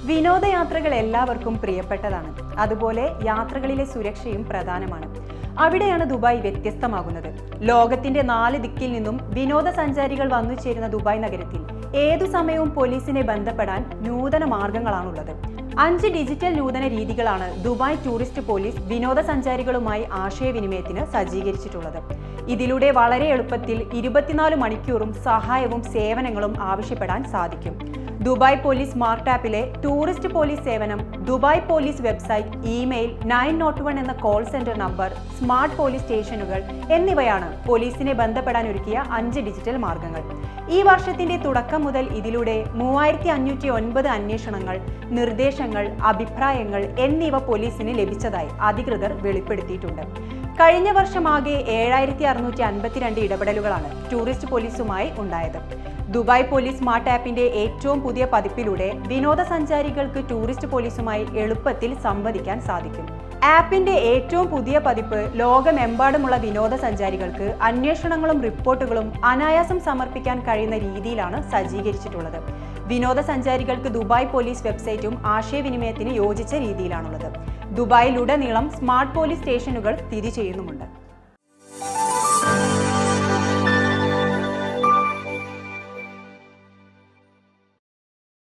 വിനോദയാത്രകൾ എല്ലാവർക്കും പ്രിയപ്പെട്ടതാണ്. അതുപോലെ യാത്രകളിലെ സുരക്ഷയും പ്രധാനമാണ്. അവിടെയാണ് ദുബായ് വ്യത്യസ്തമാകുന്നത്. ലോകത്തിന്റെ 4 ദിക്കിൽ നിന്നും വിനോദസഞ്ചാരികൾ വന്നു ചേരുന്ന ദുബായ് നഗരത്തിൽ ഏതു സമയവും പോലീസിനെ ബന്ധപ്പെടാൻ നൂതന മാർഗങ്ങളാണുള്ളത്. 5 ഡിജിറ്റൽ നൂതന രീതികളാണ് ദുബായ് ടൂറിസ്റ്റ് പോലീസ് വിനോദസഞ്ചാരികളുമായി ആശയവിനിമയത്തിന് സജ്ജീകരിച്ചിട്ടുള്ളത്. ഇതിലൂടെ വളരെ എളുപ്പത്തിൽ 24 മണിക്കൂറും സഹായവും സേവനങ്ങളും ആവശ്യപ്പെടാൻ സാധിക്കും. ദുബായ് പോലീസ് സ്മാർട്ട് ആപ്പിലെ ടൂറിസ്റ്റ് പോലീസ് സേവനം, ദുബായ് പോലീസ് വെബ്സൈറ്റ്, ഇമെയിൽ, 901 എന്ന call centre number, smart police സ്റ്റേഷനുകൾ എന്നിവയാണ് പോലീസിനെ ബന്ധപ്പെടാൻ ഒരുക്കിയ 5 ഡിജിറ്റൽ മാർഗങ്ങൾ. ഈ വർഷത്തിന്റെ തുടക്കം മുതൽ ഇതിലൂടെ 3509 അന്വേഷണങ്ങൾ, നിർദ്ദേശങ്ങൾ, അഭിപ്രായങ്ങൾ എന്നിവ പോലീസിന് ലഭിച്ചതായി അധികൃതർ വെളിപ്പെടുത്തിയിട്ടുണ്ട്. കഴിഞ്ഞ വർഷമാകെ 7652 ഇടപെടലുകളാണ് ടൂറിസ്റ്റ് പോലീസുമായി ഉണ്ടായത്. ദുബായ് പോലീസ് സ്മാർട്ട് ആപ്പിന്റെ ഏറ്റവും പുതിയ പതിപ്പിലൂടെ വിനോദസഞ്ചാരികൾക്ക് ടൂറിസ്റ്റ് പോലീസുമായി എളുപ്പത്തിൽ സംവദിക്കാൻ സാധിക്കും. ആപ്പിന്റെ ഏറ്റവും പുതിയ പതിപ്പ് ലോകമെമ്പാടുമുള്ള വിനോദസഞ്ചാരികൾക്ക് അന്വേഷണങ്ങളും റിപ്പോർട്ടുകളും അനായാസം സമർപ്പിക്കാൻ കഴിയുന്ന രീതിയിലാണ് സജ്ജീകരിച്ചിട്ടുള്ളത്. വിനോദസഞ്ചാരികൾക്ക് ദുബായ് പോലീസ് വെബ്സൈറ്റും ആശയവിനിമയത്തിന് യോജിച്ച രീതിയിലാണുള്ളത്. ദുബായിലുടനീളം സ്മാർട്ട് പോലീസ് സ്റ്റേഷനുകൾ സ്ഥിതി ചെയ്യുന്നുമുണ്ട്.